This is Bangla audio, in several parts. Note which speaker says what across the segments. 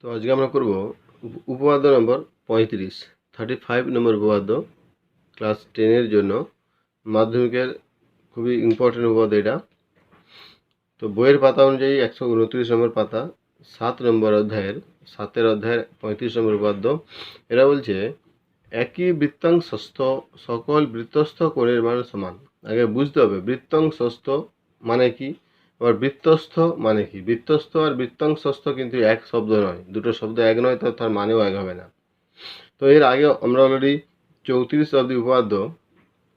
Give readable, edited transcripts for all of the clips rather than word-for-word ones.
Speaker 1: তো আজকে আমরা করব উপপাদ্য নম্বর 35 নম্বর উপপাদ্য ক্লাস 10-এর জন্য মাধ্যমিকের খুবই ইম্পর্টেন্ট উপপাদ্য এটা। তো বইয়ের পাতা অনুযায়ী 129 নম্বর পাতা 7 নম্বর অধ্যায়ের 35 নম্বর উপপাদ্য। এরা বলছে একই বৃত্তাংশস্থ সকল বৃত্তস্থ কোণের মান সমান। আগে বুঝতে হবে বৃত্তাংশস্থ মানে কি, আবার বৃত্তস্থ মানে কি। বৃত্তস্থ আর বৃত্তাংশস্থ কিন্তু এক শব্দ নয়, দুটো শব্দ এক নয়, তো তার মানেও এক হবে না। তো এর আগে আমরা অলরেডি 34 অব্দি উপপাদ্য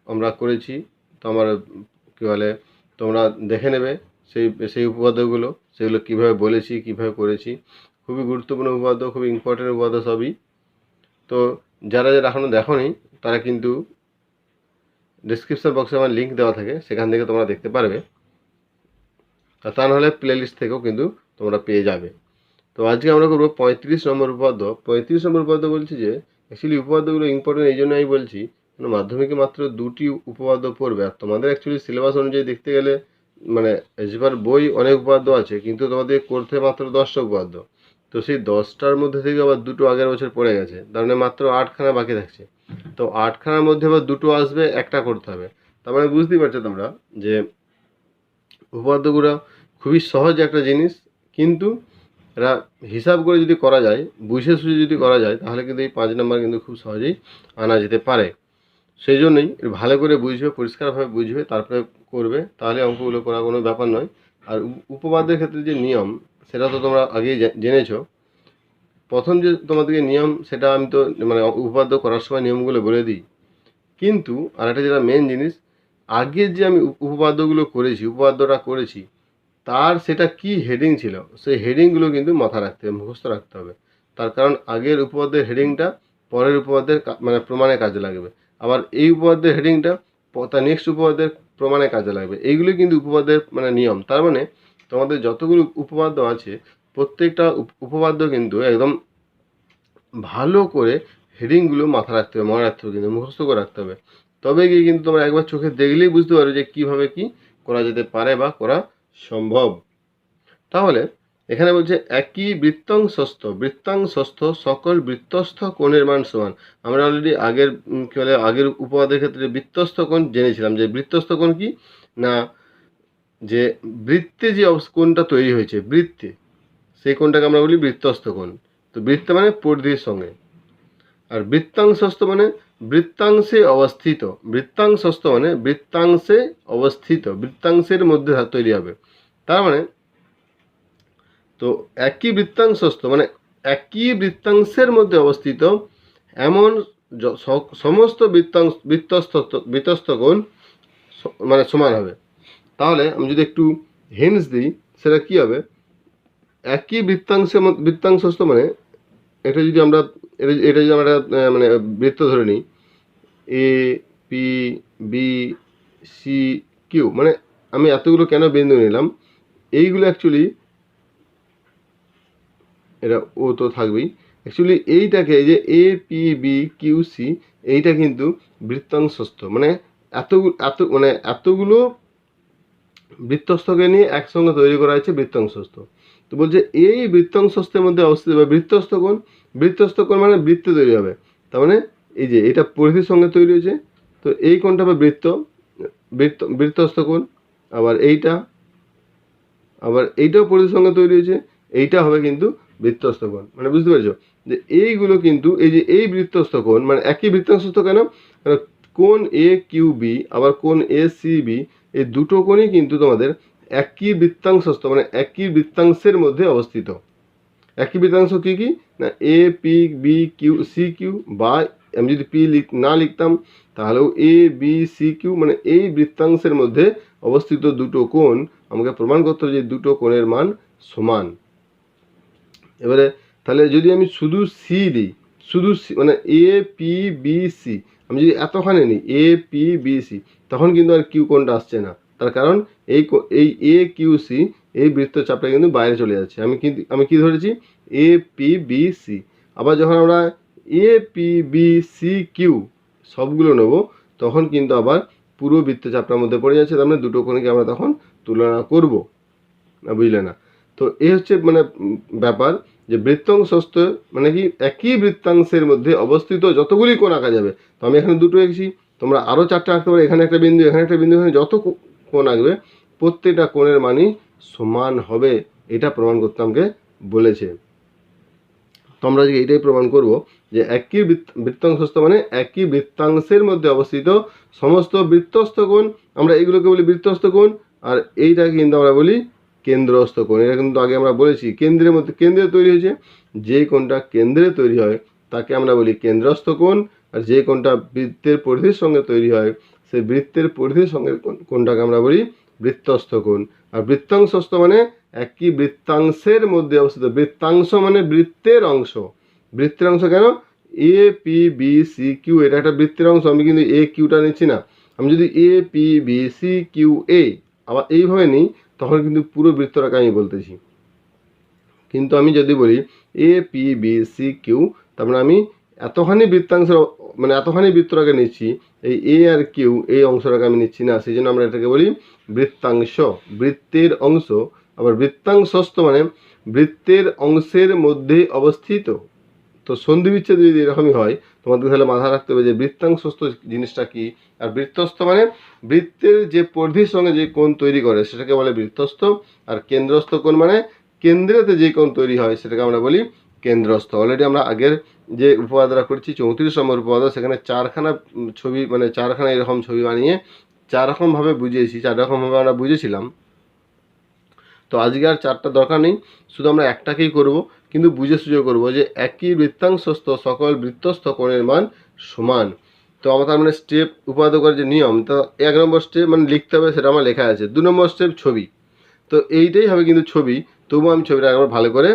Speaker 1: আমরা করেছি। তো আমার কী বলে, তোমরা দেখে নেবে সেই উপপাদ্যগুলো, সেগুলো কীভাবে বলেছি, কীভাবে করেছি। খুবই গুরুত্বপূর্ণ উপপাদ্য, খুবই ইম্পর্টেন্ট উপপাদ্য সবই। তো যারা এখনও দেখোনি তারা কিন্তু ডিসক্রিপশন বক্সে আমার লিঙ্ক দেওয়া থাকে, সেখান থেকে তোমরা দেখতে পারবে। আর তা নাহলে প্লেলিস্ট থেকেও কিন্তু তোমরা পেয়ে যাবে। তো আজকে আমরা করবো 35 নম্বর উপপাদ্য। 35 নম্বর উপপাদ্য বলছি যে অ্যাকচুয়ালি উপপাদ্যগুলো ইম্পর্টেন্ট এই জন্য আমি বলছি, মাধ্যমিকে মাত্র 2টি উপপাদ্য পড়বে। আর তোমাদের অ্যাকচুয়ালি সিলেবাস অনুযায়ী দেখতে গেলে মানে এসবার বই অনেক উপপাদ্য আছে, কিন্তু তোমাদের করতে মাত্র 10টা উপপাদ্য। তো সেই 10টার মধ্যে থেকে আবার 2টো আগের বছর পড়ে গেছে, তার মানে মাত্র 8খানা বাকি থাকছে। তো 8খানার মধ্যে আবার 2টো আসবে, একটা করতে হবে। তার মানে বুঝতেই পারছো তোমরা যে উপপাদ্যগুলো খুবই সহজ একটা জিনিস, কিন্তু এরা হিসাব করে যদি করা যায়, বুঝে সুঝে যদি করা যায়, তাহলে কিন্তু এই 5 নম্বর কিন্তু খুব সহজেই আনা যেতে পারে। সেই জন্যই ভালো করে বুঝবে, পরিষ্কারভাবে বুঝবে, তারপরে করবে, তাহলে অঙ্কগুলো করা কোনো ব্যাপার নয়। আর উপপাদ্যের ক্ষেত্রে যে নিয়ম, সেটা তো তোমরা আগেই জেনেছো। প্রথম যে তোমাদেরকে নিয়ম, সেটা আমি তো মানে উপপাদ্য করার সময় নিয়মগুলো বলে দিই। কিন্তু আর একটা যেটা মেন জিনিস, আগে যে আমি উপপাদ্যগুলো করেছি, উপপাদ্যটা করেছি, তার সেটা কি হেডিং ছিল, সেই হেডিংগুলো কিন্তু মাথা রাখতে হবে, মুখস্থ রাখতে হবে। তার কারণ আগের উপপাদ্যের হেডিংটা পরের উপপাদ্যের মানে প্রমাণে কাজে লাগবে, আবার এই উপপাদ্যের হেডিংটা তার নেক্সট উপপাদ্যের প্রমাণে কাজে লাগবে। এইগুলো কিন্তু উপপাদ্যের মানে নিয়ম। তার মানে তোমাদের যতগুলো উপপাদ্য আছে, প্রত্যেকটা উপপাদ্য কিন্তু একদম ভালো করে হেডিংগুলো মাথা রাখতে হবে, মনে রাখতে হবে, কিন্তু মুখস্থ করে রাখতে হবে। তবে গিয়ে কিন্তু তোমরা একবার চোখে দেখলেই বুঝতে পারবে যে কীভাবে কি করা যেতে পারে বা করা সম্ভব। তাহলে এখানে বলছে একই বৃত্তাংশস্থ সকল বৃত্তস্থ কোণের মান সমান। আমরা অলরেডি আগের কি বলে আগের উপপাদ্যের ক্ষেত্রে বৃত্তস্থ কোণ জেনেছিলাম, যে বৃত্তস্থ কোণ কি না, যে বৃত্তে যে কোণটা তৈরি হয়েছে, বৃত্তে, সেই কোণটাকে আমরা বলি বৃত্তস্থ কোণ। তো বৃত্ত মানে পরিধির সঙ্গে, আর বৃত্তাংশস্থ মানে বৃত্তাংশে অবস্থিত। বৃত্তাংশস্থ মানে বৃত্তাংশে অবস্থিত, বৃত্তাংশের মধ্যে তৈরি হবে। তার মানে তো একই বৃত্তাংশস্থ মানে একই বৃত্তাংশের মধ্যে অবস্থিত এমন সমস্ত বৃত্তস্থ কোণ মানে সমান হবে। তাহলে আমি যদি একটু হিন্টস দিই, সেটা কি হবে, একই বৃত্তাংশস্থ মানে এটা যদি আমরা মানে বৃত্ত ধরে নিই, A P B C Q, মানে আমি এতগুলো কেন বিন্দু নিলাম, এইগুলো অ্যাকচুয়ালি এটা ও তো থাকবেই। অ্যাকচুয়ালি এইটাকে যে A P B Q C, এইটা কিন্তু বৃত্তাংশস্থ, মানে এতগুলো বৃত্তস্থকে নিয়ে একসঙ্গে তৈরি করা হয়েছে বৃত্তাংশস্থ। তো বলছে এই বৃত্তাংশস্থের মধ্যে অবস্থিত বা বৃত্তস্থ কোণ মানে বৃত্তে তৈরি হবে। তার মানে এই যে এটা পরিধির সঙ্গে তৈরি হয়েছে, তো এই কোণটা হবে বৃত্তস্থ কোণ। আবার এইটাও পরিধির সঙ্গে তৈরি হয়েছে, এইটা হবে কিন্তু বৃত্তস্থ কোণ। মানে বুঝতে পেরেছো যে এইগুলো কিন্তু এই যে এই বৃত্তস্থ কোণ মানে একই বৃত্তাংশস্থ কেন, কোণ এ কিউ বি আবার কোণ এ সি বি, এই দুটো কোণই কিন্তু তোমাদের একই বৃত্তাংশস্থ মানে একই বৃত্তাংশের মধ্যে অবস্থিত। একই বৃত্তাংশ কি কি না, A P B Q C Q, বা আমি যদি পি না লিখতাম তাহলেও এ বি সি কিউ, মানে এই বৃত্তাংশের মধ্যে অবস্থিত দুটো কোণ আমাকে প্রমাণ করতে হবে যে দুটো কোণের মান সমান। এবারে তাহলে যদি আমি শুধু সি দিই, শুধু সি মানে এ পি বি সি, আমি যদি এতখানে নিই এ পি বি সি, তখন কিন্তু আর কিউ কোণটা আসছে না। তার কারণ এই এ কিউ সি এই বৃত্তচাপটা কিন্তু বাইরে চলে যাচ্ছে। আমি কি ধরেছি, এ পি বি সি। আবার যখন আমরা A P B C Q সবগুলো নেব, তখন কিন্তু আবার পুরো বৃত্তচাপটার মধ্যে পড়ে যাচ্ছে। তার মানে দুটো কোণকে আমরা তখন তুলনা করব না, বুঝলে না। তো এই হচ্ছে মানে ব্যাপার। যে বৃত্তাংশস্থ মানে কি একই বৃত্তাংশের মধ্যে অবস্থিত যতগুলি কোণ আঁকা যাবে। তো আমি এখানে দুটো এঁকেছি, তোমরা আরও চারটে আঁকতে পারো, এখানে একটা বিন্দু, এখানে একটা বিন্দু, এখানে যত কোণ আঁকবে প্রত্যেকটা কোণের মানই সমান হবে, এটা প্রমাণ করতে আমাকে বলেছে। তো আমরা আজকে এইটাই প্রমাণ করব যে একই বৃত্তাংশস্থ মানে একই বৃত্তাংশের মধ্যে অবস্থিত সমস্ত বৃত্তস্থ কোণ, আমরা এইগুলোকে বলি বৃত্তস্থ কোণ, আর এইটাকে কিন্তু আমরা বলি কেন্দ্রস্থ কোণ। এটা কিন্তু আগে আমরা বলেছি কেন্দ্রের মধ্যে কেন্দ্রে তৈরি হয়েছে, যে কোণটা কেন্দ্রে তৈরি হয় তাকে আমরা বলি কেন্দ্রস্থ কোণ, আর যে কোণটা বৃত্তের পরিধির সঙ্গে তৈরি হয় সেই বৃত্তের পরিধির সঙ্গে কোণটাকে আমরা বলি বৃত্তস্থ কোণ। আর বৃত্তাংশস্থ মানে একই বৃত্তাংশের মধ্যে অবস্থিত, বৃত্তাংশ মানে বৃত্তের অংশ। বৃত্তের অংশ কেন? A P B C Q এটা একটা বৃত্তের অংশ, আমি কিন্তু এ কিউটা নিচ্ছি না। আমি যদি A P B C Q A আবার এইভাবে নিই তখন কিন্তু পুরো বৃত্তটাকে আমি বলতেছি। কিন্তু আমি যদি বলি A P B C Q, তারপরে আমি এতখানি বৃত্তাংশের মানে এতখানি বৃত্তটাকে নিচ্ছি, এই এ আর কিউ এই অংশটাকে আমি নিচ্ছি না, সেই জন্য আমরা এটাকে বলি বৃত্তাংশ, বৃত্তের অংশ। আবার বৃত্তাংশস্থ মানে বৃত্তের অংশের মধ্যে অবস্থিত। তো সন্ধি বিচ্ছেদ যদি এরকমই হয় তোমাদের তাহলে মাথায় রাখতে হবে যে বৃত্তাংশস্থ জিনিসটা কি, আর বৃত্তস্থ মানে বৃত্তের যে পরিধির সঙ্গে যে কোণ তৈরি করে সেটাকে বলে বৃত্তস্থ, আর কেন্দ্রস্থ কোণ মানে কেন্দ্রেতে যে কোণ তৈরি হয় সেটাকে আমরা বলি কেন্দ্রস্থ। অলরেডি আমরা আগের যে উপপাদ্যটা করেছি 34 নম্বর উপপাদ্য, সেখানে চারখানা ছবি মানে চারখানা এরকম ছবি বানিয়ে চার রকমভাবে বুঝিয়েছি, চার রকমভাবে আমরা বুঝেছিলাম। তো আজকে আর চারটা দরকার নেই, শুধু আমরা একটাকেই করব, কিন্তু বুঝে সুঝে করব যে একই বৃত্তাংশস্থ সকল বৃত্তস্থ কোণের মান সমান। তো আমার তার মানে স্টেপ উপপাদ্য করার যে নিয়ম, তো 1 নম্বর স্টেপ মানে লিখতে হবে, সেটা আমার লেখা আছে। 2 নম্বর স্টেপ ছবি, তো এইটাই হবে কিন্তু ছবি, তবুও আমি ছবিটা একবার ভালো করে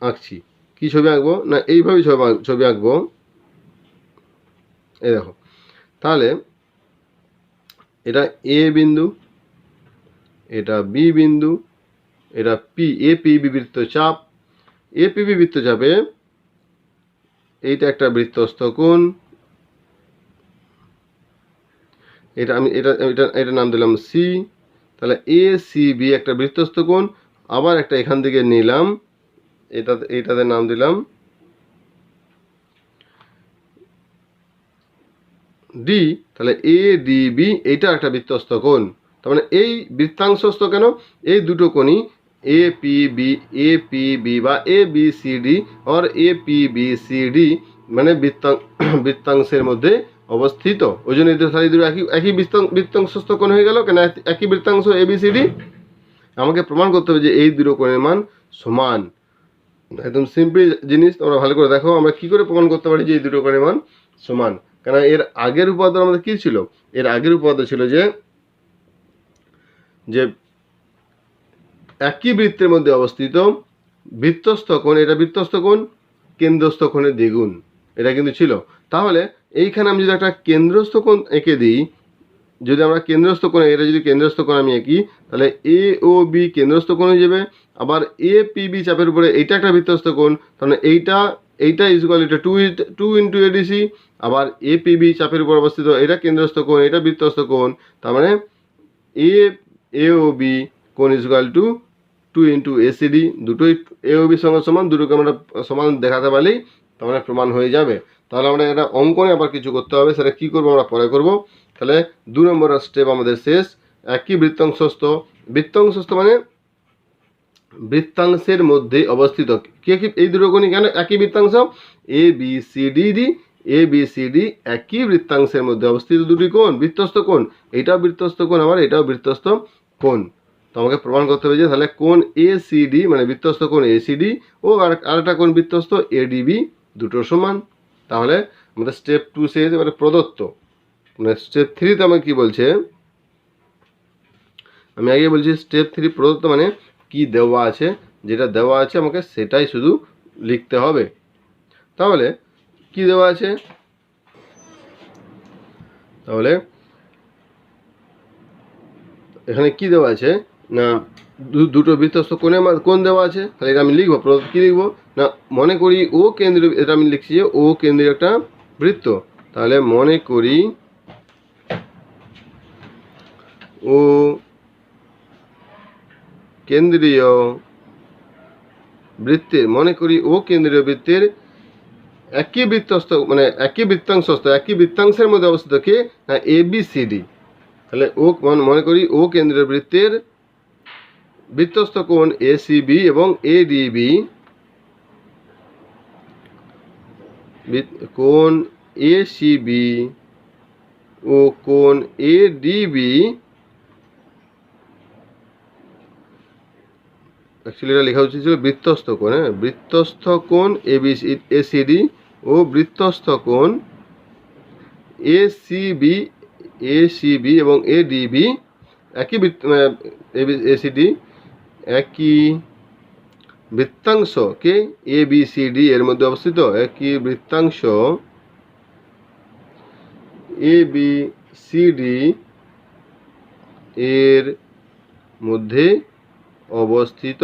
Speaker 1: আঁকছি। কি ছবি আঁকবো না এইভাবেই ছবি আঁকবো, এই দেখো। তাহলে এটা এ বিন্দু, এটা বি বিন্দু, এটা পি, এ পি বি বৃত্তচাপ, এ পি বি বৃত্তচাপে এইটা একটা বৃত্তস্থ কোণ, এটা আমি এটা নাম দিলাম সি। তাহলে এ সি বি একটা বৃত্তস্থ কোণ, আবার একটা এখান থেকে নিলাম, এইটাতে নাম দিলাম ডি। তাহলে এ ডি বি এইটা একটা বৃত্তস্থ কোণ। তার মানে এই বৃত্তাংশস্থ কেন? এই দুটো কোণই এ পি বি বা এ বি সি ডি আর A P B C D মানে বৃত্তাংশের মধ্যে অবস্থিত। ওই জন্য এদের সারি দুটো একই বৃত্তাংশস্থ কোণ হয়ে গেল। কেন? একই বৃত্তাংশ এ বি সি ডি। আমাকে প্রমাণ করতে হবে যে এই দুটো কোণের মান সমান। একদম সিম্পল জিনিস, তোমরা ভালো করে দেখো আমরা কি করে প্রমাণ করতে পারি যে এই দুটো কোণের মান সমান। কেন এর আগের উপপাদ্য আমাদের কি ছিল? এর আগের উপপাদ্য ছিল যে একই বৃত্তের মধ্যে অবস্থিত বৃত্তস্থ কোণ, এটা বৃত্তস্থ কোণ কেন্দ্রস্থ কোণের দ্বিগুণ, এটা কিন্তু ছিল। তাহলে এইখানে আমি যদি একটা কেন্দ্রস্থ কোণ এঁকে দিই, যদি আমরা কেন্দ্রস্থ কোণ, এটা যদি কেন্দ্রস্থ কোণ আমি আঁকি, তাহলে এ ও বি কেন্দ্রস্থ কোণ হয়ে যাবে। আবার এ পি বি চাপের উপরে এইটা একটা বৃত্তস্থ কোণ, তাহলে এইটা ইজুয়াল এটা টু ইন্টু এডিসি। আবার এ পি বি চাপের উপর অবস্থিত এটা কেন্দ্রস্থ কোণ, এটা বৃত্তস্থ কোণ, তার মানে এ ও বি কোণ ইজুয়াল টু 2 ইন্টু এসিডি। দুটোই এ ও বির সঙ্গে সমান, দুটোকে আমরা সমান দেখাতে পারলেই তার মানে প্রমাণ হয়ে যাবে। তাহলে আমরা এটা অঙ্কনে আবার কিছু করতে হবে, সেটা কী করবো আমরা পরে করব। তাহলে 2 নম্বর স্টেপ আমাদের শেষ। একই বৃত্তাংশস্থ মানে বৃত্তাংশের মধ্যে অবস্থিত কি এই দুটো কোণই কেন একই বৃত্তাংশ? এ বি সি ডি একই বৃত্তাংশের মধ্যে অবস্থিত দুটি কোণ, বৃত্তস্থ কোণ। এটাও বৃত্তস্থ কোণ, আবার এটাও বৃত্তস্থ কোণ। তো আমাকে প্রমাণ করতে হবে যে তাহলে কোণ এ সি ডি মানে বৃত্তস্থ কোণ এ সি ডি ও আরেকটা কোণ বৃত্তস্থ এ ডি বি দুটো সমান। তাহলে আমাদের স্টেপ 2 শেষ। এবারে প্রদত্ত মানে স্টেপ 3তে আমাকে কি বলছে, আমি আগে বলছি স্টেপ 3 প্রদত্ত মানে কি দেওয়া আছে, যেটা দেওয়া আছে আমাকে সেটাই শুধু লিখতে হবে। তাহলে কি দেওয়া আছে? তাহলে এখানে কি দেওয়া আছে না দুটো বৃত্তস্থ কোণ দেওয়া আছে। তাহলে এটা আমি লিখবো, কি লিখবো না মনে করি ও কেন্দ্রীয়, এটা আমি লিখছি যে ও কেন্দ্রীয় একটা বৃত্ত। তাহলে মনে করি ও কেন্দ্রীয় বৃত্তের, মনে করি ও কেন্দ্রীয় বৃত্তের একই বৃত্তস্থ মানে একই বৃত্তাংশস্থ একই বৃত্তাংশের মধ্যে অবস্থিত কে না ABCD। তাহলে ও মনে করি ও কেন্দ্রীয় বৃত্তের বৃত্তস্থ কোণ ACB এবং ADB, কোণ ACB ও কোণ ADB অ্যাকচুয়ালি এটা লেখা উচিত ছিল বৃত্তস্থ কোণ, হ্যাঁ, বৃত্তস্থ কোণ ACD ও বৃত্তস্থ কোণ ACB এবং ADB একই ACD একই বৃত্তাংশ কে ABCD এর মধ্যে অবস্থিত, একই বৃত্তাংশ ABCD এর মধ্যে অবস্থিত।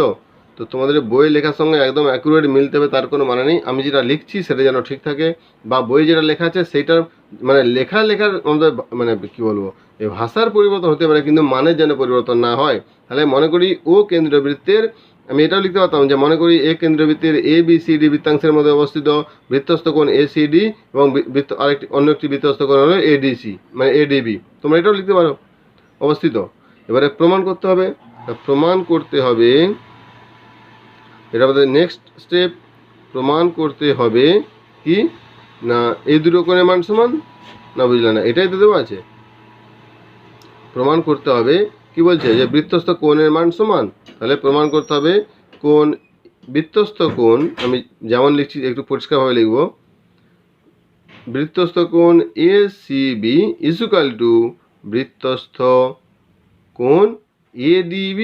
Speaker 1: তো তোমাদের বই লেখার সঙ্গে একদম অ্যাকুরেট মিলতে হবে তার কোনো মানে নেই, আমি যেটা লিখছি সেটা যেন ঠিক থাকে, বা বই যেটা লেখা আছে সেইটার মানে লেখার আমাদের মানে কি বলবো এই ভাষার পরিবর্তন হতে পারে কিন্তু মানের যেন পরিবর্তন না হয়। তাহলে মনে করি ও কেন্দ্রীয় বৃত্তের, আমি এটাও লিখতে পারতাম যে মনে করি এ কেন্দ্রীয় বৃত্তের ABCD বৃত্তাংশের মধ্যে অবস্থিত বৃত্তস্থ কোণ ACD এবং অন্য একটি বৃত্তস্থ কোণ হলো ADC মানে ADB, তোমরা এটাও লিখতে পারো অবস্থিত। এবারে প্রমাণ করতে হবে, প্রমাণ করতে হবে, এটা আমাদের নেক্সট স্টেপ। প্রমাণ করতে হবে কি না এই দুটো কোণের মান সমান, না বুঝলে না, এটাই তো দেওয়া আছে। প্রমাণ করতে হবে কি বলছে যে বৃত্তস্থ কোণের মান সমান, তাহলে প্রমাণ করতে হবে কোণ বৃত্তস্থ কোণ, আমি যেমন লিখছি একটু পরিষ্কারভাবে লিখব, বৃত্তস্থ কোণ ACB ইকুয়াল টু বৃত্তস্থ কোণ ADB,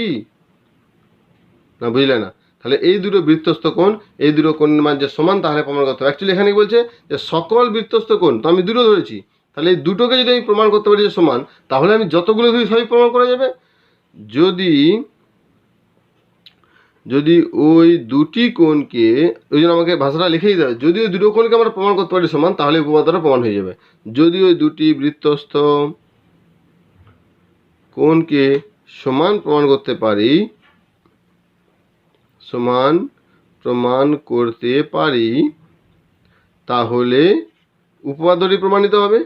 Speaker 1: না বুঝলে না, তাহলে এই দুটো বৃত্তস্থ কোণ এই দুটো কোণের মান যে সমান তাহলে প্রমাণ করতে হবে। অ্যাকচুয়ালি এখানে বলছে যে সকল বৃত্তস্থ কোণ, তো আমি দুটো ধরেছি, তাহলে এই দুটোকে যদি আমি প্রমাণ করতে পারি যে সমান, তাহলে আমি যতগুলো ধরি সবই প্রমাণ করা যাবে। যদি ওই দুটি কোণকে, ওই জন্য আমাকে ভাষাটা লিখেই দেবে, যদি ওই দুটো কোণকে আমরা প্রমাণ করতে পারি সমান তাহলে উপপাদ্যটা প্রমাণ হয়ে যাবে। যদি ওই দুটি বৃত্তস্থ কোণকে সমান প্রমাণ করতে পারি, সমান প্রমাণ করতে পারি তাহলে উপপাদ্যটি প্রমাণিত হবে,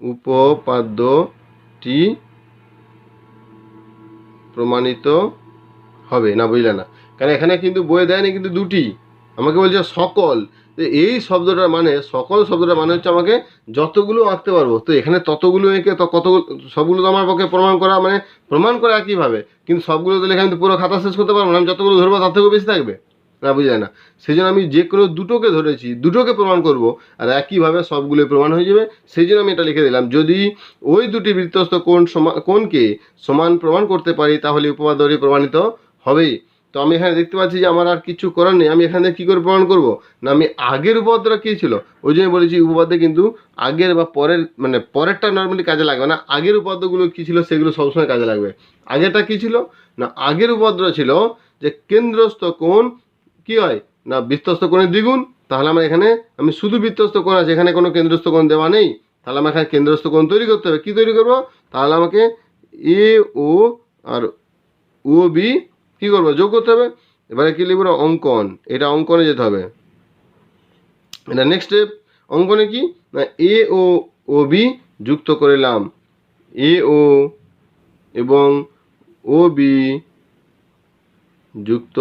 Speaker 1: উপপাদ্যটি প্রমাণিত হবে, না বুঝলে না, কারণ এখানে কিন্তু বইয়ে দেয়নি কিন্তু দুটি, আমাকে বলছে সকল, এই শব্দটার মানে সকল শব্দটার মানে হচ্ছে আমাকে যতগুলো আঁকতে পারবো, তো এখানে ততগুলো এঁকে তো কতগুলো সবগুলো তো আমার পক্ষে প্রমাণ করা মানে প্রমাণ করা একইভাবে, কিন্তু সবগুলো তো লেখা আমি তো পুরো খাতা শেষ করতে পারবো না, আমি যতগুলো ধরবো তার থেকেও বেশি থাকবে, না বুঝলে না, সেই জন্য আমি যে কোনো দুটোকে ধরেছি, দুটোকে প্রমাণ করব আর একইভাবে সবগুলোই প্রমাণ হয়ে যাবে, সেই জন্য আমি এটা লিখে দিলাম। যদি ওই দুটি বৃত্তস্থ কোণকে সমান প্রমাণ করতে পারি তাহলে উপপাদ্যটি প্রমাণিত হবেই। তো আমি এখানে দেখতে পাচ্ছি যে আমার আর কিছু করার নেই, আমি এখানে কী করে প্রমাণ করব না, আমি আগের উপপাদ্যটা কী ছিল ওই জন্য বলেছি উপপাদ্যে কিন্তু আগের বা পরের মানে পরেরটা নর্মালি কাজে লাগবে না, আগের উপপাদ্যগুলো কী ছিল সেগুলো সবসময় কাজে লাগবে। আগেরটা কী ছিল না, আগের উপপাদ্যটা ছিল যে কেন্দ্রস্থ কোণ কী হয় না বৃত্তস্থ কোণের দ্বিগুণ, তাহলে আমার এখানে আমি শুধু বৃত্তস্থ কোণ আছে, এখানে কোনো কেন্দ্রস্থ কোণ দেওয়া নেই, তাহলে আমার এখানে কেন্দ্রস্থ কোণ তৈরি করতে হবে। কী তৈরি করবো, তাহলে আমাকে AO আর OB কী করবো যোগ করতে হবে। এবারে কী লিখবো না অঙ্কন, এটা অঙ্কনে যেতে হবে, এটা নেক্সট স্টেপ। অঙ্কনে কি না AO OB যুক্ত করলাম, AO এবং OB যুক্ত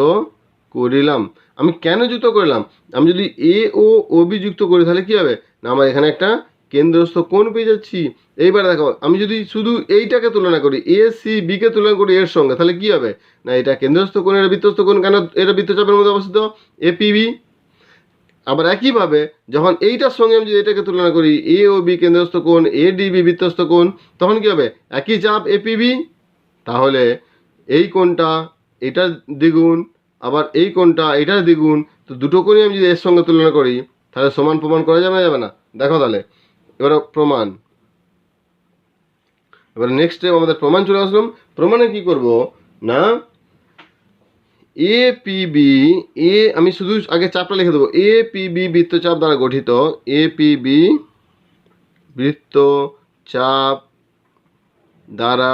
Speaker 1: করিলাম। আমি কেন যুক্ত করলাম, আমি যদি AO OB যুক্ত করি তাহলে কী হবে না আমার এখানে একটা কেন্দ্রস্থ কোণ পেয়ে যাচ্ছি। এইবার দেখো আমি যদি শুধু এইটাকে তুলনা করি ACB কে তুলনা করি এর সঙ্গে তাহলে কী হবে না এটা কেন্দ্রস্থ কোণ, এটা বৃত্তস্থ কোণ, কেন এটা বৃত্তচাপের মধ্যে অবস্থিত APB। আবার একইভাবে যখন এইটার সঙ্গে আমি যদি এটাকে তুলনা করি AOB কেন্দ্রস্থ কোণ, ADB বৃত্তস্থ কোণ, তখন কী হবে একই চাপ APB, তাহলে এই কোণটা এটার দ্বিগুণ আবার এই কোণটা এটার দ্বিগুণ, তো দুটো কোণই আমি যদি এর সঙ্গে তুলনা করি তাহলে সমান প্রমাণ করা যাবে না যাবে না। দেখো তাহলে এবার প্রমাণ, এবার নেক্সট স্টেপ আমাদের প্রমাণ চলে আসলাম। প্রমাণে কি করব না APB আমি শুধু আগে চাপটা লিখে দেবো, APB বৃত্তচাপ দ্বারা গঠিত, APB বৃত্তচাপ দ্বারা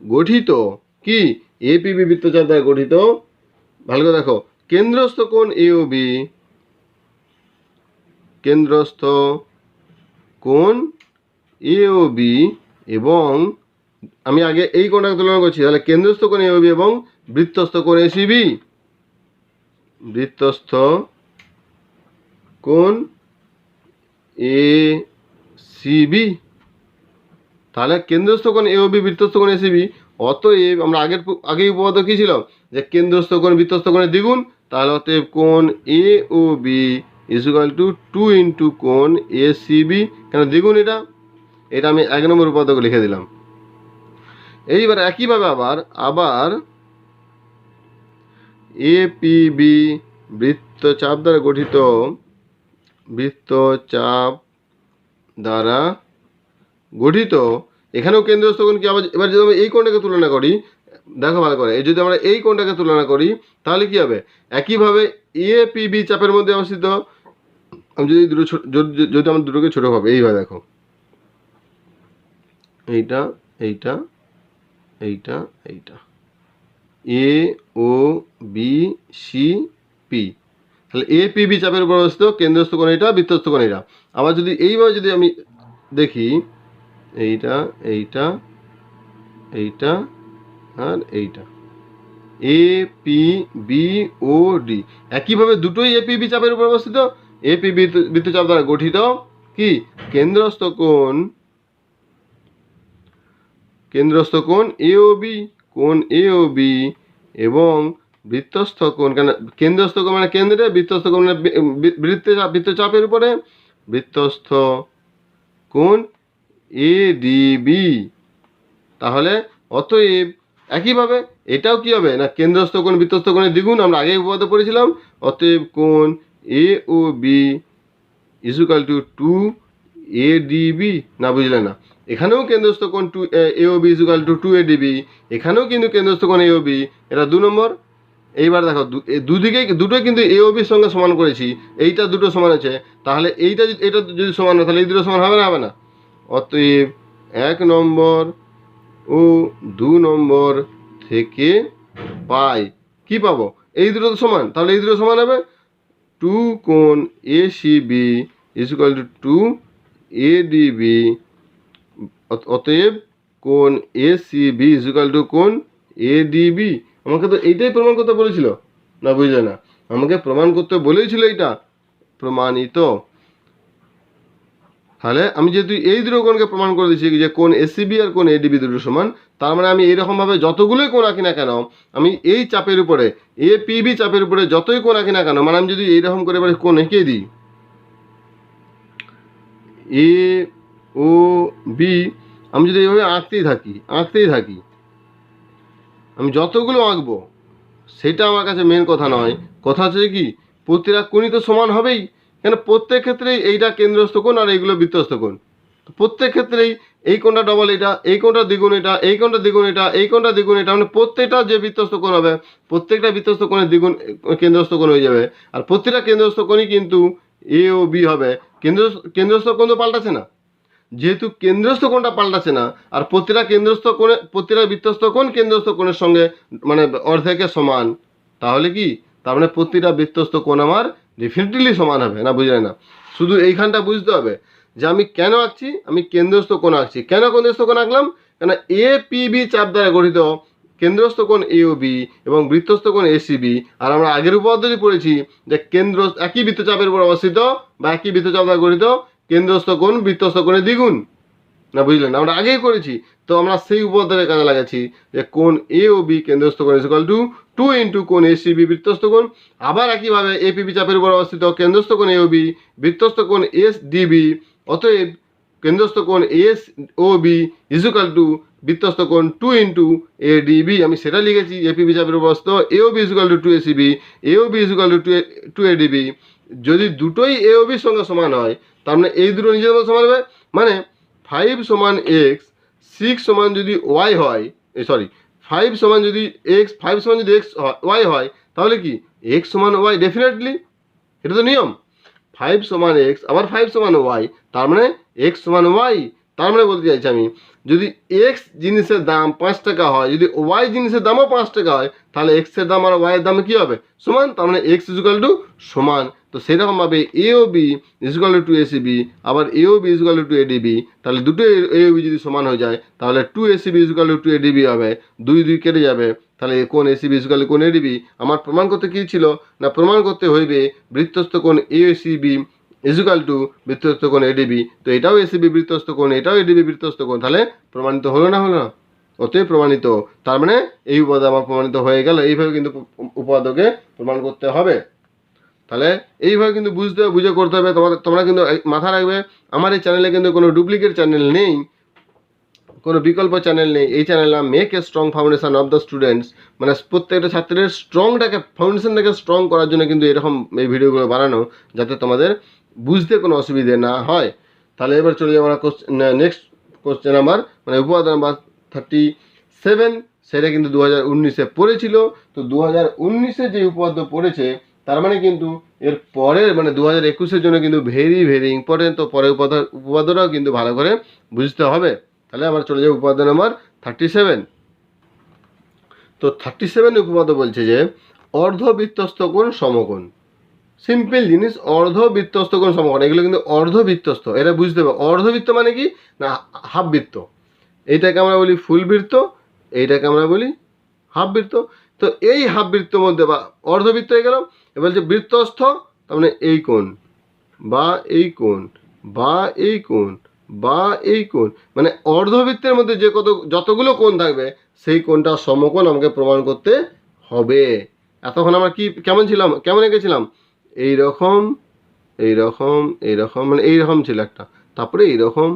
Speaker 1: গঠিত, কি APB বৃত্তচাপ দ্বারা গঠিত, ভালো করে দেখো কেন্দ্রস্থ কোণ এ ও বি, কেন্দ্রস্থ কোণ এ ও বি এবং আমি আগে এই কোণটাকে তুলনা করছি, তাহলে কেন্দ্রস্থ কোণ এ ও বি এবং বৃত্তস্থ কোণ এসিবি, বৃত্তস্থ কোণ এ সিবি। তাহলে কেন্দ্রস্থ কোণ এ ও বি, বৃত্তস্থ কোণ এসিবি, অতএব আমরা আগেই উপপাদ্য কি ছিল যে কেন্দ্রস্থ কোণ বৃত্তস্থ কোণের দ্বিগুণ, তাহলে অতএব কোণ A O B is equal to 2 into কোণ এ সিবি, কেন দ্বিগুণ এটা, এটা আমি 1 নম্বর উপপাদ্যকে লিখে দিলাম। এইবার একইভাবে আবার এ পি বি বৃত্তচাপ দ্বারা গঠিত, বৃত্তচাপ দ্বারা গঠিত, এখানেও কেন্দ্রস্থ কোণ কি আবার, এবার যদি আমরা এই কোণটাকে তুলনা করি, দেখো ভালো করে, এই যদি আমরা এই কোণটাকে তুলনা করি তাহলে কি হবে, একইভাবে এ পি বি চাপের মধ্যে অবস্থিত, আমি যদি যদি আমরা দুটোকে ছোট হবে, এইভাবে দেখো, এইটা এইটা এইটা এইটা, এ ও বি সি পি, তাহলে এ পি বি চাপের উপর অবস্থিত, কেন্দ্রস্থ কোণ এটা, বৃত্তস্থ কোণ এটা। আবার যদি এইভাবে যদি আমি দেখি, এইটা এইটা এইটা আর এইটা, A P B O D, একইভাবে দুটোই এ পি বি চাপের উপর অবস্থিত, এ পি বৃত্তচাপ দ্বারা গঠিত কি কেন্দ্রস্থ কোণ, কেন্দ্রস্থ কোণ এ ও বি, কোণ এ ও বি এবং বৃত্তস্থ কোণ, কেন কেন্দ্রস্থ কোণ মানে কেন্দ্রে, বৃত্তস্থ কোণ মানে বৃত্তচাপের উপরে, বৃত্তস্থ কোণ এ ডি বি। তাহলে অতএব একইভাবে এটাও কি হবে না, কেন্দ্রস্থ কোণ বৃত্তস্থ কোণের দ্বিগুণ, আমরা আগে উপপাদ্য পড়েছিলাম। অতএব কোণ A O B is equal to 2 A D B, না বুঝলে না, এখানেও কেন্দ্রস্থ কোণ A O B is equal to 2 A D B, এখানেও কিন্তু কেন্দ্রস্থ কোণ এ ও বি, এটা 2 নম্বর। এইবার দেখো দুটোই কিন্তু এ ও বির সঙ্গে সমান করেছি, এইটা দুটো সমান আছে, তাহলে এইটা এটা যদি সমান হয় তাহলে এই দুটো সমান হবে না, হবে না। অতএব 1 নম্বর ও 2 নম্বর থেকে পাই কি পাবো, এই দুটো তো সমান, তাহলে এই দুটো সমান হবে 2 কোণ A C B is equal to 2 A D B. অতএব কোণ A C B is equal to কোণ এ ডি বি। আমাকে তো এইটাই প্রমাণ করতে বলেছিল, না বুঝলে না, আমাকে প্রমাণ করতে বলেছিল এইটা, প্রমাণিত। তাহলে আমি যেহেতু এই দুটো কোণকে প্রমাণ করে দিচ্ছি যে কোণ এসিবি আর কোণ এডিবি দুটো সমান, তার মানে আমি এইরকমভাবে যতগুলোই কোণ আঁকি না কেন, আমি এই চাপের উপরে এ পিবি চাপের উপরে যতই কোণ আঁকি না কেন, মানে আমি যদি এইরকম করে এবার কোণ এঁকে দিই এ ও বি, আমি যদি এইভাবে আঁকতেই থাকি, আমি যতগুলো আঁকবো সেটা আমার কাছে মেন কথা নয়, কথা হচ্ছে কি প্রতিটা কোণই তো সমান হবেই, কেন প্রত্যেক ক্ষেত্রেই এইটা কেন্দ্রস্থ কোণ আর এইগুলো বৃত্তস্থ কোণ, প্রত্যেক ক্ষেত্রেই এই কোণটা ডবল এটা, এই কোণটা দ্বিগুণ এটা, এই কোণটা দ্বিগুণ এটা, এই কোণটা দ্বিগুণ এটা, মানে প্রত্যেকটা যে বৃত্তস্থ কোণ হবে প্রত্যেকটা বৃত্তস্থ কোণের দ্বিগুণ কেন্দ্রস্থ কোণ হয়ে যাবে, আর প্রতিটা কেন্দ্রস্থ কোণই কিন্তু এ ও বি হবে। কেন্দ্রস্থ কোণ তো পাল্টাচ্ছে না, যেহেতু কেন্দ্রস্থ কোণটা পাল্টাচ্ছে না, আর প্রতিটা কেন্দ্রস্থ কোণে প্রতিটা বৃত্তস্থ কোণ কেন্দ্রস্থ কোণের সঙ্গে মানে অর্ধেকের সমান, তাহলে কি তার মানে প্রতিটা বৃত্তস্থ কোণ আমার ডেফিনেটলি সমান হবে, না বুঝলে না। শুধু এইখানটা বুঝতে হবে যে আমি কেন আঁকছি, আমি কেন্দ্রস্থ কোণ আঁকছি, কেন কেন্দ্রস্থ কোণ আঁকলাম, কেন এ পি বি চাপ দ্বারা গঠিত কেন্দ্রস্থ কোণ এ ও বি এবং বৃত্তস্থ কোণ এ সি বি, আর আমরা আগের উপপাদ্যটি পড়েছি যে একই বৃত্তচাপের উপর অবস্থিত বা একই বৃত্তচাপ দ্বারা গঠিত কেন্দ্রস্থ কোণ বৃত্তস্থ কোণের দ্বিগুণ, না বুঝলেন, আমরা আগেই করেছি। তো আমরা সেই উপপাদ্যের কাজে লাগাচ্ছি যে কোণ এ ও বি কেন্দ্রস্থ কোণ ইজ ইকুয়াল টু 2 ইন্টু কোণ এ সি বি বৃত্তস্থ কোণ। আবার একইভাবে এ পি বি চাপের উপর অবস্থিত কেন্দ্রস্থ কোণ এ ও বি বৃত্তস্থ কোণ এস ডি বি, অতএব কেন্দ্রস্থ কোণ S O B is equal to বৃত্তস্থ কোণ 2 ইন্টু এ ডি বি, আমি সেটা লিখেছি, এ পি বি চাপের উপর অবস্থিত A O B is equal to 2 A C B, A O B is equal to 2 A D B. যদি দুটোই এ ও বির সঙ্গে সমান হয় তার মানে এই দুটো নিজের মধ্যে সমান হবে, মানে 5 সমান এক্স 6 সমান যদি ওয়াই হয়, 5 সমান যদি এক্স 5 সমান যদি এক্স ওয়াই হয়, তাহলে কি এক্স সমান ওয়াই ডেফিনেটলি, এটা তো নিয়ম। 5 সমান এক্স আবার 5 সমান ওয়াই, তার মানে এক্স সমান ওয়াই, তার মানে বলতে চাইছি আমি, যদি এক্স জিনিসের দাম 5 টাকা হয়, যদি ওয়াই জিনিসের দামও 5 টাকা হয়, তাহলে এক্সের দাম আর ওয়াইয়ের দাম কী হবে? সমান। তার মানে এক্স ইজুকাল টু সমান। তো সেরকমভাবে A O B is equal to A C B, আবার A O B is equal to A DB, তাহলে দুটো এ ও বি যদি সমান হয়ে যায় তাহলে 2 A C B is equal to A D B হবে, 2 2 কেটে যাবে, তাহলে কোণ এ সি বি ইজুকাল কোণ এ ডিবি। আমার প্রমাণ করতে কী ছিল না, প্রমাণ করতে হইবে বৃত্তস্থ কোণ A C B is equal to বৃত্তস্থ কোণ এডিবি। তো এটাও এসিবি বৃত্তস্থ কোণ, এটাও এডিবি বৃত্তস্থ কোণ, তাহলে প্রমাণিত হলো না হলো না? অতএব প্রমাণিত। তার মানে এই উপাদান আমার প্রমাণিত হয়ে গেল। এইভাবে কিন্তু উপাদানকে প্রমাণ করতে হবে। তাহলে এইভাবে কিন্তু বুঝে করতে হবে। তোমরা কিন্তু মাথা রাখবে, আমার এই চ্যানেলে কিন্তু কোনো ডুপ্লিকেট চ্যানেল নেই, কোনো বিকল্প চ্যানেল নেই। এই চ্যানেল নাম make a strong foundation of the students, মানে প্রত্যেকটা ছাত্রের ফাউন্ডেশনটাকে স্ট্রং করার জন্য কিন্তু এরকম এই ভিডিওগুলো বানানো, যাতে তোমাদের বুঝতে কোনো অসুবিধে না হয়। তাহলে এবার চলে যাবো আমরা নেক্সট কোশ্চেন নাম্বার, মানে উপাদান নাম্বার 37। সেটা কিন্তু 2019-এ পড়েছিল। তো 2019-এ যে উপাদ্য পড়েছে, তার মানে কিন্তু এর পরের মানে 2021-এর জন্য কিন্তু ভেরি ভেরি ইম্পর্টেন্ট। তো পরের উপাদ্যটাও কিন্তু ভালো করে বুঝতে হবে। তাহলে আমরা চলে যাবো উপাদ্য নাম্বার 37। তো 37 উপপাদ্য বলছে যে অর্ধবৃত্তস্থ কোণ সমকোণ। সিম্পল জিনিস, অর্ধবৃত্তস্থ কোণ সমকোণ, এগুলো কিন্তু অর্ধবৃত্তস্থ, এটা বুঝতে হবে। অর্ধবৃত্ত মানে কি না, হাফ বৃত্ত। এইটাকে আমরা বলি ফুল বৃত্ত, এইটাকে আমরা বলি হাফ বৃত্ত। তো এই হাফ বৃত্তের মধ্যে বা অর্ধবৃত্ত হয়ে গেল। এবার যে বৃত্তস্থ, তার মানে এই কোণ বা এই কোণ বা এই কোণ বা এই কোণ, মানে অর্ধবৃত্তের মধ্যে যতগুলো কোণ থাকবে সেই কোণটা সমকোণ আমাকে প্রমাণ করতে হবে। এতক্ষণ আমরা কেমন এঁকেছিলাম, এইরকম এইরকম এইরকম, মানে এইরকম ছিল একটা, তারপরে এইরকম,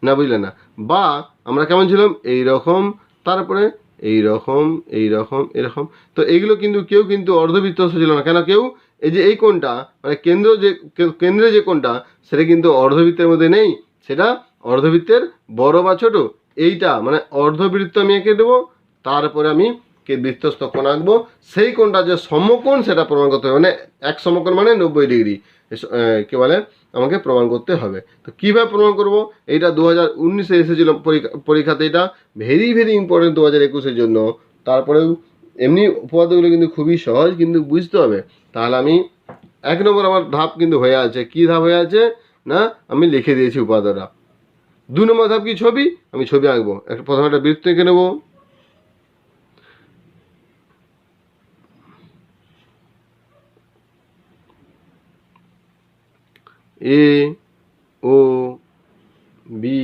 Speaker 1: না বুঝলে না? বা আমরা কেমন ছিলাম, এইরকম, তারপরে এইরকম এইরকম এরকম। তো এইগুলো কিন্তু কেউ কিন্তু অর্ধবৃত্তস্থ ছিল না। কেন? কেউ এই যে এই কোণটা মানে কেন্দ্রে যে কোণটা, সেটা কিন্তু অর্ধবৃত্তের মধ্যে নেই, সেটা অর্ধবৃত্তের বড় বা ছোট। এইটা মানে অর্ধবৃত্ত আমি এঁকে দেবো, তারপরে আমি বৃত্তস্থ কোণ আঁকবো। সেই কোণটা যে সমকোণ সেটা প্রমাণ করতে হবে, মানে এক সমকোণ মানে 90 ডিগ্রি কি বলে আমাকে প্রমাণ করতে হবে। তো কীভাবে প্রমাণ করব? এইটা 2019-এ এসেছিল পরীক্ষাতে, এটা ভেরি ভেরি ইম্পর্টেন্ট 2021-এর জন্য। তারপরেও এমনি উপপাদ্যগুলো কিন্তু খুবই সহজ, কিন্তু বুঝতে হবে। তাহলে আমি 1 নম্বর আমার ধাপ কিন্তু হয়ে আছে। কি ধাপ হয়ে আছে না, আমি লিখে দিয়েছি উপাদানটা। 2 নম্বর ধাপ কি, ছবি, আমি ছবি আঁকবো। প্রথমে একটা বৃত্ত এঁকে নেবো, এ ও বি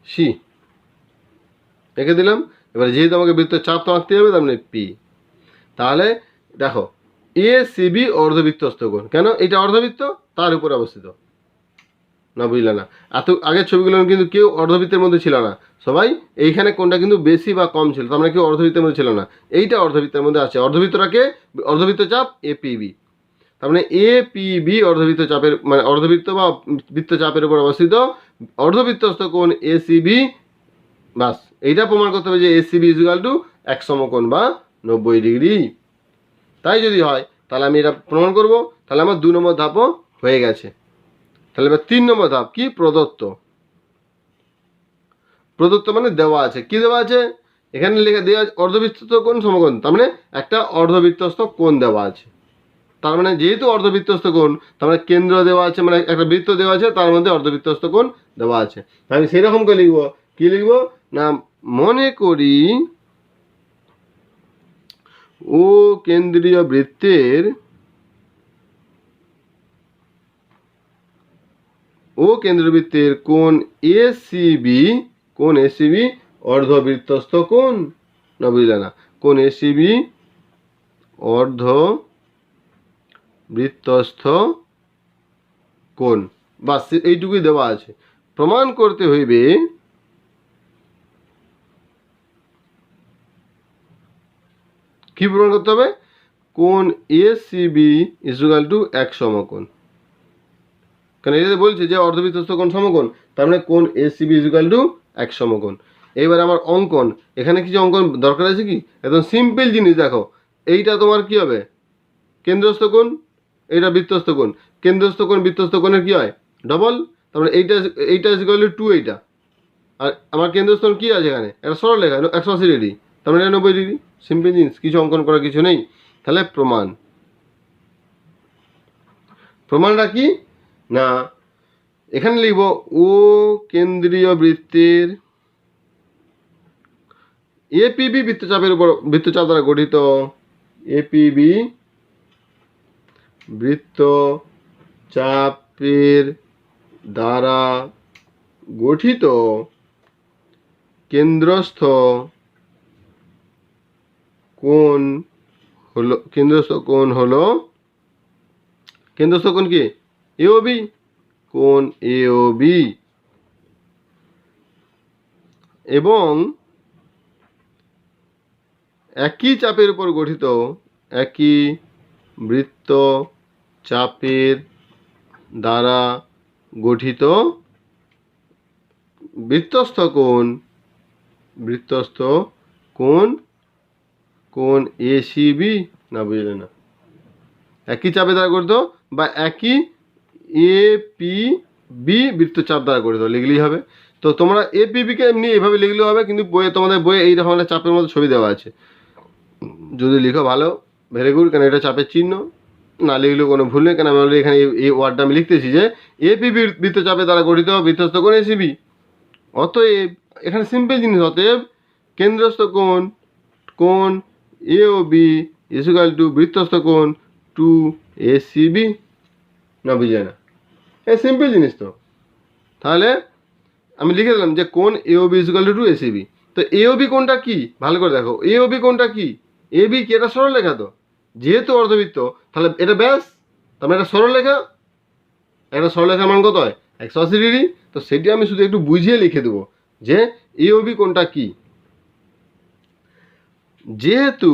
Speaker 1: সি এঁকে দিলাম। এবার যেহেতু আমাকে বৃত্তের চাপ তো আঁকতে হবে, তার মানে পি। তাহলে দেখো এ সি বি অর্ধবৃত্তস্থ কোণ, কেন? এটা অর্ধবৃত্ত, তার উপরে অবস্থিত, না বুঝলে না? এত আগের ছবিগুলো কিন্তু কেউ অর্ধবৃত্তের মধ্যে ছিল না, সবাই এইখানে কোনটা কিন্তু বেশি বা কম ছিল, তার মানে কেউ অর্ধবৃত্তের মধ্যে ছিল না। এইটা অর্ধবৃত্তের মধ্যে আছে। অর্ধবৃত্তটাকে অর্ধবৃত্ত চাপ এ পি বি, তার মানে এ পি বি অর্ধবৃত্ত চাপের মানে অর্ধবৃত্ত বা বৃত্ত চাপের উপর অবস্থিত অর্ধবৃত্তস্থ কোণ এ সি বি। বাস, এইটা প্রমাণ করতে হবে যে A C B equal to এক সমকোণ বা 90 ডিগ্রি। তাই যদি হয় তাহলে আমি এটা প্রমাণ করব। তাহলে আমার 2 নম্বর ধাপও হয়ে গেছে। তাহলে এবার 3 নম্বর ধাপ কি, প্রদত্ত। প্রদত্ত মানে দেওয়া আছে। কি দেওয়া আছে? এখানে লেখা দেওয়া আছে অর্ধবৃত্তস্থ কোণ সমকোণ, তার মানে একটা অর্ধবৃত্তস্থ কোণ দেওয়া আছে। তার মানে যেহেতু অর্ধবৃত্তস্থ কোণ, তার মানে কেন্দ্র দেওয়া আছে, মানে একটা বৃত্ত দেওয়া আছে, তার মধ্যে অর্ধবৃত্তস্থ কোণ দেওয়া আছে। আমি সেরকম করে লিখবো। কি লিখবো না, মনে করি ও কেন্দ্রীয় বৃত্তের কোণ এসিবি অর্ধবৃত্তস্থ কোণ, না বুঝলে না? কোণ এসিবি অর্ধবৃত্তস্থ কোণ, বাস এইটুকুই দেওয়া আছে। প্রমাণ করতে হইবে কি প্রমাণ করতে হবে? কোণ এসিবি ইজুয়াল টু এক সমকোণ। কারণ এটা বলছে যে অর্ধবৃত্তস্থ কোণ সমকোণ, তার মানে কোণ এসিবি ইজুয়াল টু এক সমকোণ। এইবার আমার অঙ্কন, এখানে কিছু অঙ্কন দরকার আছে কি? একদম সিম্পল জিনিস। দেখো এইটা তোমার কি হবে, কেন্দ্রস্থ কোণ, এইটা বৃত্তস্থ কোণ। কেন্দ্রস্থ কোণ বৃত্তস্থ কোণের কি হয়, ডবল। তারপরে এইটা ইকুয়াল টু 2 এইটা, আর আমার কেন্দ্রস্থল কী আছে এখানে, একটা সরলরেখা 180 ডিগ্রি, তার মানে 90 ডিগ্রি। সিম্পল জিনিস, কিছু অঙ্কন করার কিছু নেই। তাহলে প্রমাণটা কি না, এখানে লিখব ও কেন্দ্রীয় বৃত্তের এপিবি বৃত্তচাপ দ্বারা গঠিত, এপিবি বৃত্তচাপের দ্বারা গঠিত কেন্দ্রস্থ কোণ কি এওবি, কোণ এওবি, এবং একই চাপের উপর গঠিত, একই বৃত্তচাপের দ্বারা গঠিত বৃত্তস্থ কোণ এসিবি, না বুঝলে না, একই চাপের দ্বারা গঠিত বা একই এপিবি বৃত্তচাপ দ্বারা গঠিত লিখলেই হবে। তো তোমরা এপিবিকে এমনি এভাবে লিখলেও হবে, কিন্তু তোমাদের বইয়ে এইরকম একটা চাপের মধ্যে ছবি দেওয়া আছে, যদি লিখো ভালো, ভেরি গুড, কেন এটা চাপের চিহ্ন। না লিখলেও কোনো ভুল নেই, কেন আমি অলরেডি এখানে এই ওয়ার্ডটা আমি লিখতেছি যে এপিবি বৃত্তচাপের দ্বারা গঠিত বৃত্তস্থ কোণ এসিবি। অতএব এখানে সিম্পল জিনিস, অতএব কেন্দ্রস্থ কোণ এওবি ইকুয়াল টু বৃত্তস্থ কোণ 2ACB, না বুঝলে না, এই সিম্পল জিনিস। তো তাহলে আমি লিখে দিলাম যে কোণ এওবি ইকুয়াল টু 2ACB। তো এওবি কোণটা কি, ভালো করে দেখো, এওবি কোণটা কি, এবি কি, এটা সরলরেখা, তো যেহেতু অর্ধবৃত্ত তাহলে এটা ব্যাস, তারপরে এটা সরলরেখা, একটা সরলরেখার মান কত হয়, 180 ডিগ্রি। তো সেটি আমি শুধু একটু বুঝিয়ে লিখে দেবো যে এওবি কোণটা কি। যেহেতু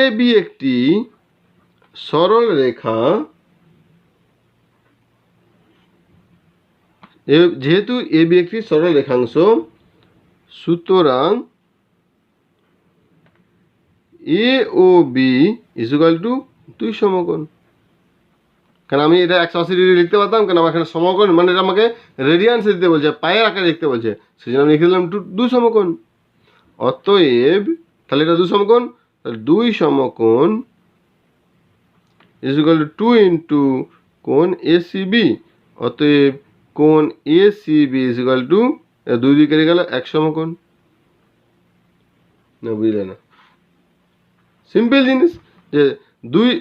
Speaker 1: এবি একটি সরল রেখা, যেহেতু এবি একটি সরল রেখাংশ, সুতরাং এ ও বি ইকুয়াল টু 2 সমকোণ। কারণ আমি এটা 180 ডিগ্রি লিখতে পারতাম, কারণ আমার এখানে সমকোণ মানে এটা আমাকে রেডিয়ান্সে দিতে বলছে, পায়ের আকারে লিখতে বলছে, সেই জন্য আমি লিখে দিলাম 2 সমকোণ। অতএব তাহলে এটা 2 সমকোণ, 2 সমকোণ ইকুয়াল টু 2 ইন্টু কোণ এসিবি। অতএব কোণ এসিবি ইকুয়াল টু 2 দিয়ে কেটে গেল 1 সমকোণ, না বুঝলে না, সিম্পল জিনিস যে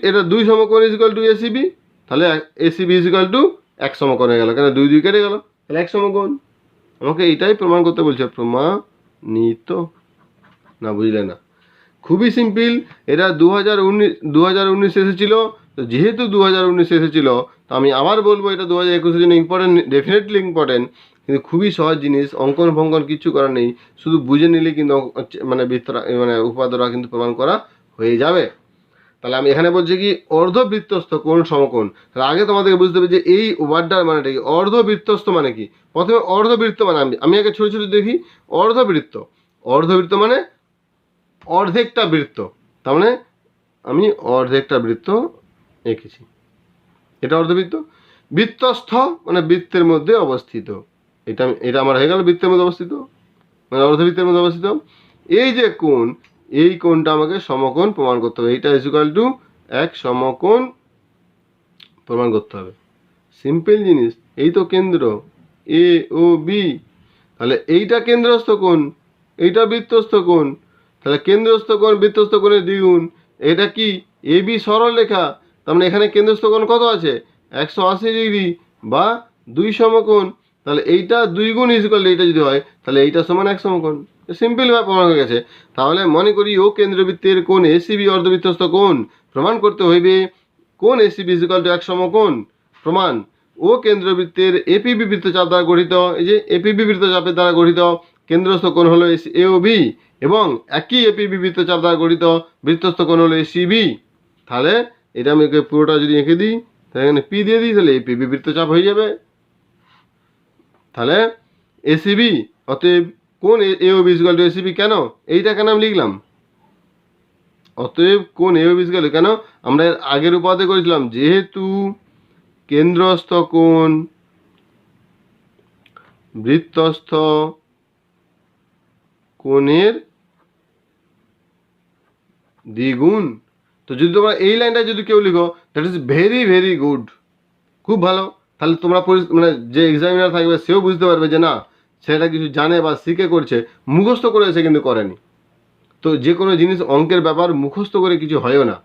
Speaker 1: এটা 2 সমকোণ ইকুয়াল টু এসিবি, তাহলে এসিবি ইকুয়াল টু 1 সমকোণ হয়ে গেল, কেন 2 দিয়ে কেটে গেল, তাহলে 1 সমকোণ। আমাকে এটাই প্রমাণ করতে বলছে, প্রমাণিত, না বুঝলে না, খুবই সিম্পল। এটা 2019 এসেছিল, তো যেহেতু 2019 এসেছিল তো আমি আবার বলবো এটা 2021 জন্য ইম্পর্টেন্ট, ডেফিনেটলি ইম্পর্টেন্ট, কিন্তু খুবই সহজ জিনিস, অঙ্কন ফঙ্কন কিছু করার নেই, শুধু বুঝে নিলে কিন্তু মানে উপাদ্যরা কিন্তু প্রমাণ করা হয়ে যাবে। তাহলে আমি এখানে বলছি কি অর্ধবৃত্তস্থ কোণ সমকোণ। তাহলে আগে তোমাদেরকে বুঝতে হবে যে এই ওয়ার্ডটার মানেটা কি, অর্ধবৃত্তস্থ মানে কি। প্রথমে অর্ধবৃত্ত মানে আমি আগে ছোটো ছোটো দেখি, অর্ধবৃত্ত মানে অর্ধেকটা বৃত্ত, তার মানে আমি অর্ধেকটা বৃত্ত এঁকেছি, এটা অর্ধবৃত্ত। বৃত্তস্থ মানে বৃত্তের মধ্যে অবস্থিত, এটা আমার হয়ে গেল বৃত্তের মধ্যে অবস্থিত, মানে অর্ধবৃত্তের মধ্যে অবস্থিত। এই যে কোণ, এই কোণটা আমাকে সমকোণ প্রমাণ করতে হবে, এইটা ইকুয়াল টু 1 সমকোণ প্রমাণ করতে হবে। সিম্পল জিনিস, এই তো কেন্দ্র এ ও বি, তাহলে এইটা কেন্দ্রস্থ কোণ, এইটা বৃত্তস্থ কোণ, তাহলে কেন্দ্রস্থ কোণ বৃত্তস্থ কোণের দ্বিগুণ। এটা কি এ বি সরল রেখা, তার মানে এখানে কেন্দ্রস্থ কোণ কত আছে, 180 ডিগ্রি বা 2 সমকোণ, তাহলে এইটা 2 গুণ ইকুয়াল এইটা যদি হয় তাহলে এইটা সমান 1 সমকোণ। সিম্পল ভাবে প্রমাণ হয়ে গেছে। তাহলে মনে করি ও কেন্দ্রবৃত্তের কোণ এসিবি অর্ধবৃত্তস্থ কোণ প্রমাণ করতে হইবে কোণ এসিবি ইকুয়াল টু 1 সমকোণ। প্রমাণ ও কেন্দ্রবৃত্তের এপিবি বৃত্তচাপ দ্বারা গঠিত, এই যে এপিবি বৃত্তচাপের দ্বারা গঠিত কেন্দ্রস্থ কোণ হলো এ ও বি, এবং একই এপিবি বৃত্তচাপ দ্বারা গঠিত বৃত্তস্থ কোণ হলো এসিবি। তাহলে এটা আমি পুরোটা যদি এঁকে দিই, তাহলে এখানে পি দিয়ে দিই, তাহলে এপিবি বৃত্তচাপ হয়ে যাবে। তাহলে এসিবি, অতএব কোণ A O B equal to ACB. কেন এইটা কেন আমি লিখলাম, অতএব কোণ এ ও বি ইকুয়াল, কেন আমরা এর আগের উপাদে করেছিলাম যেহেতু কেন্দ্রস্থ কোণ বৃত্তস্থ কোণের দ্বিগুণ। তো যদি তোমরা এই লাইনটা যদি কেউ লিখো, that is very very good, খুব ভালো। তাহলে তোমরা মানে যে এক্সামিনার থাকবে সেও বুঝতে পারবে যে না, সেটা কিছু জানে বা শিখে করছে, মুখস্থ করেছে কিন্তু করেনি। তো যে কোনো জিনিস অঙ্কের ব্যাপার মুখস্থ করে কিছু হয়ও না,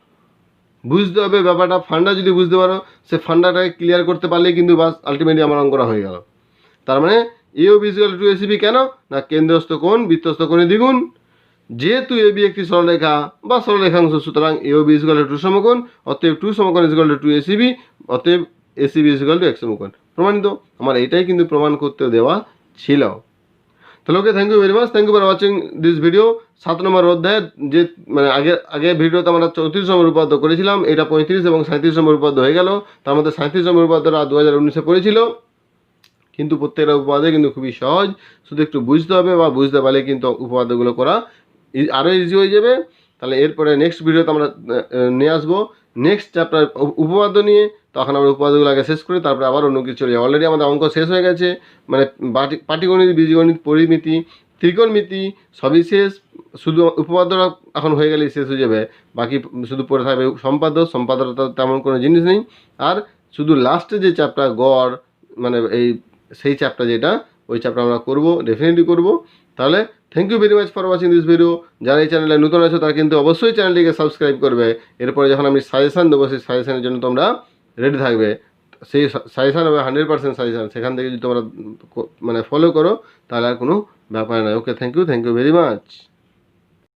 Speaker 1: বুঝতে হবে ব্যাপারটা। ফান্ডা যদি বুঝতে পারো, সে ফান্ডাটাকে ক্লিয়ার করতে পারলেই কিন্তু বাস আলটিমেটলি আমার অঙ্কটা হয়ে গেল। তার মানে AOB = 2ACB কেন না, কেন্দ্রস্থ কোণ বৃত্তস্থ কোণের দ্বিগুণ। যেহেতু AB একটি সরলরেখা বা সরলরেখাংশ, সুতরাং AOB = 2 সমকোণ, অতএব 2 সমকোণ = 2ACB, অতএব ACB = x সমকোণ। প্রমাণিত। আমার এটাই কিন্তু প্রমাণ করতে দেওয়া ছিল। তাহলে okay, thank you very much, thank you for watching this video. 7 number অধ্যায়ে যে মানে আগে ভিডিওতে আমরা 34 নম্বর উপপাদ্য করেছিলাম, এটা 35 এবং 37 নম্বর উপপাদ্য হয়ে গেল। তার মধ্যে 37 নম্বর উপপাদ্যটা 2019-এ পড়েছিল, কিন্তু প্রত্যেকটা উপপাদ্য কিন্তু খুবই সহজ, শুধু একটু বুঝতে হবে বা বুঝতে পারলে কিন্তু উপপাদ্যগুলো করা আরও ইজি হয়ে যাবে। তাহলে এরপরে নেক্সট ভিডিওতে আমরা নিয়ে আসবো নেক্সট চ্যাপ্টার উপপাদ্য নিয়ে। তখন আমরা উপপাদ্যগুলো আগে শেষ করি, তারপরে আবার অন্য কিছু চলে যাবে। অলরেডি আমাদের অঙ্ক শেষ হয়ে গেছে, মানে পাটিগণিত, বীজগণিত, পরিমিতি, ত্রিকোণমিতি সবই শেষ। শুধু উপপাদ্যটা এখন হয়ে গেলেই শেষ হয়ে যাবে, বাকি শুধু পড়ে থাকবে সম্পাদ্যটা তেমন কোনো জিনিস নেই। আর শুধু লাস্টে যে চ্যাপ্টার গড়, মানে সেই চ্যাপ্টার যেটা, ওই চ্যাপ্টার আমরা করবো, ডেফিনেটলি করবো। তাহলে thank you very much for watching this video. যারা এই চ্যানেলে নতুন আছো তারা কিন্তু অবশ্যই চ্যানেলটিকে সাবস্ক্রাইব করবে। এরপরে যখন আমি সাজেশান দেবো, সেই সাজেশানের জন্য তোমরা রেডি থাকবে। সেই সাজেশান হবে 100% সাজেশান, সেখান থেকে যদি তোমরা মানে ফলো করো তাহলে আর কোনো ব্যাপার নয়। ওকে, থ্যাংক ইউ ভেরি মাচ।